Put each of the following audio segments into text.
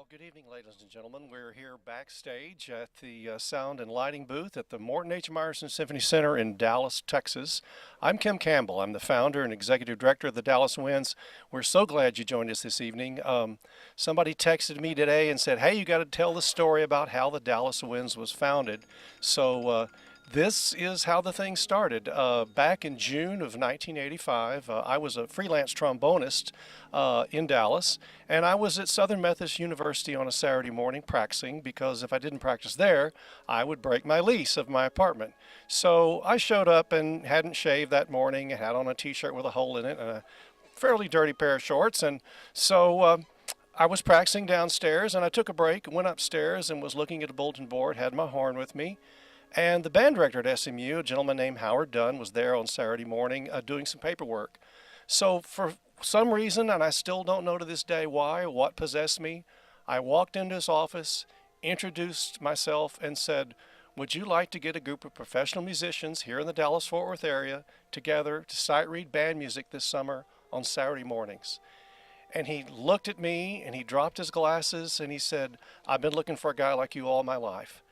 Well, good evening, ladies and gentlemen. We're here backstage at the sound and lighting booth at the Morton H. Meyerson Symphony Center in Dallas, Texas. I'm Kim Campbell. I'm the founder and executive director of the Dallas Winds. We're so glad you joined us this evening. Somebody texted me today and said, hey, you got to tell the story about how the Dallas Winds was founded. So this is how the thing started. Back in June of 1985, I was a freelance trombonist in Dallas, and I was at Southern Methodist University on a Saturday morning practicing because if I didn't practice there, I would break my lease of my apartment. So I showed up and hadn't shaved that morning, had on a t-shirt with a hole in it and a fairly dirty pair of shorts, and so I was practicing downstairs, and I took a break, went upstairs and was looking at a bulletin board, had my horn with me. And the band director at SMU, a gentleman named Howard Dunn, was there on Saturday morning doing some paperwork. So for some reason, and I still don't know to this day why or what possessed me, I walked into his office, introduced myself, and said, would you like to get a group of professional musicians here in the Dallas-Fort Worth area together to sight read band music this summer on Saturday mornings? And he looked at me and he dropped his glasses and he said, I've been looking for a guy like you all my life.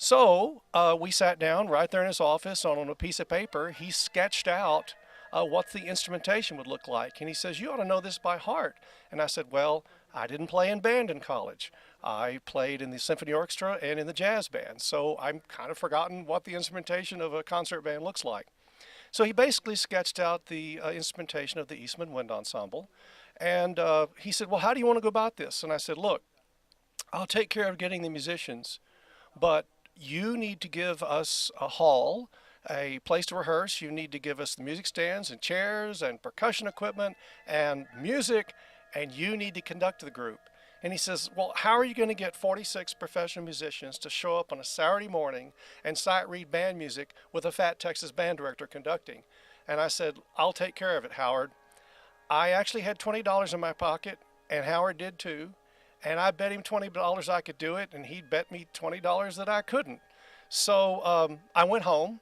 So we sat down right there in his office on a piece of paper. He sketched out what the instrumentation would look like. And he says, you ought to know this by heart. And I said, well, I didn't play in band in college. I played in the symphony orchestra and in the jazz band. So I'm kind of forgotten what the instrumentation of a concert band looks like. So he basically sketched out the instrumentation of the Eastman Wind Ensemble. And he said, well, how do you want to go about this? And I said, look, I'll take care of getting the musicians, but you need to give us a hall, a place to rehearse. You need to give us the music stands and chairs and percussion equipment and music, and you need to conduct the group. And he says, well, how are you going to get 46 professional musicians to show up on a Saturday morning and sight read band music with a fat Texas band director conducting? And I said, I'll take care of it, Howard. I actually had $20 in my pocket, and Howard did too. And I bet him $20 I could do it, and he'd bet me $20 that I couldn't. So I went home.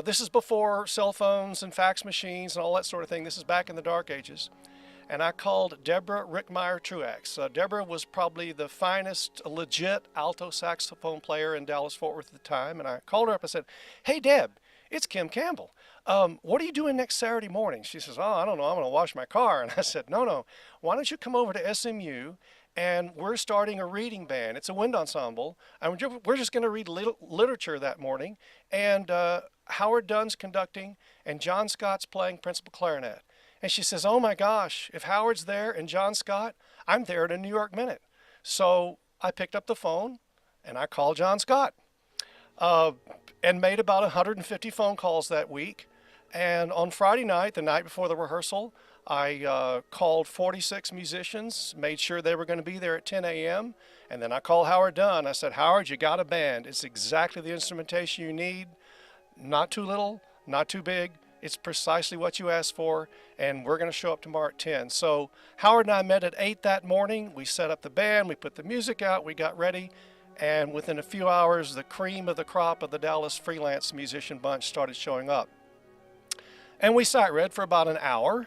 This is before cell phones and fax machines and all that sort of thing. This is back in the dark ages. And I called Deborah Rickmeyer-Truax. Deborah was probably the finest legit alto saxophone player in Dallas-Fort Worth at the time. And I called her up and said, hey, Deb, it's Kim Campbell. What are you doing next Saturday morning? She says, oh, I don't know. I'm going to wash my car. And I said, no. Why don't you come over to SMU? And we're starting a reading band. It's a wind ensemble. And we're just going to read literature that morning. And Howard Dunn's conducting, and John Scott's playing principal clarinet. And she says, oh my gosh, if Howard's there and John Scott, I'm there at a New York Minute. So I picked up the phone and I called John Scott and made about 150 phone calls that week. And on Friday night, the night before the rehearsal, I called 46 musicians, made sure they were going to be there at 10 a.m. And then I called Howard Dunn. I said, Howard, you got a band. It's exactly the instrumentation you need. Not too little, not too big. It's precisely what you asked for, and we're going to show up tomorrow at 10. So Howard and I met at 8 that morning. We set up the band. We put the music out. We got ready. And within a few hours, the cream of the crop of the Dallas freelance musician bunch started showing up. And we sight read for about an hour.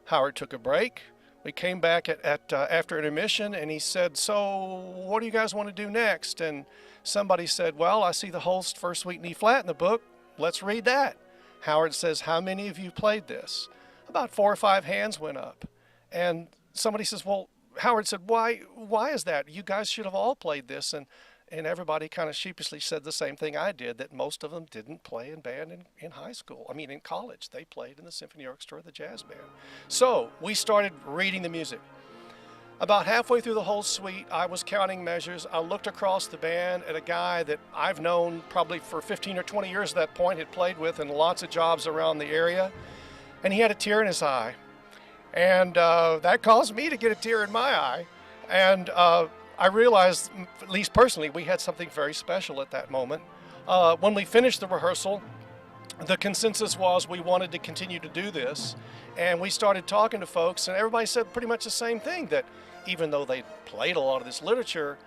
Howard took a break. We came back after intermission, and he said, so what do you guys want to do next? And somebody said, well, I see the Holst First Suite in E flat in the book. Let's read that. Howard says, how many of you played this? About 4 or 5 hands went up. And somebody says, well, Howard said, why is that? You guys should have all played this. And everybody kind of sheepishly said the same thing I did, that most of them didn't play in band in high school. I mean, in college. They played in the symphony orchestra or the jazz band. So we started reading the music. About halfway through the whole suite, I was counting measures. I looked across the band at a guy that I've known probably for 15 or 20 years at that point, had played with in lots of jobs around the area, and he had a tear in his eye. And that caused me to get a tear in my eye. And I realized, at least personally, we had something very special at that moment. When we finished the rehearsal, the consensus was we wanted to continue to do this. And we started talking to folks, and everybody said pretty much the same thing, that even though they played a lot of this literature,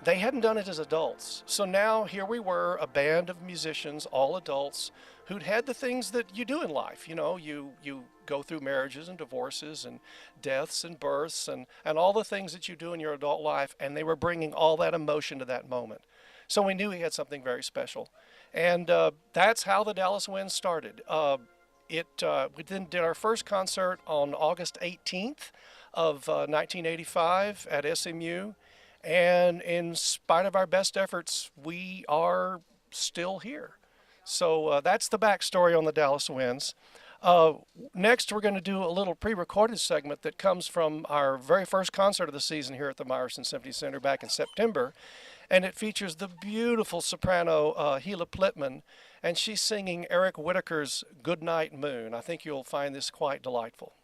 they hadn't done it as adults. So now here we were, a band of musicians, all adults, who'd had the things that you do in life. You know, you go through marriages and divorces and deaths and births and all the things that you do in your adult life, and they were bringing all that emotion to that moment. So we knew he had something very special. And that's how the Dallas Winds started. We then did our first concert on August 18th of 1985 at SMU. And in spite of our best efforts, we are still here. So that's the backstory on the Dallas Winds. Next, we're going to do a little pre-recorded segment that comes from our very first concert of the season here at the Meyerson Symphony Center back in September. And it features the beautiful soprano Gila Plittman, and she's singing Eric Whitacre's Goodnight Moon. I think you'll find this quite delightful.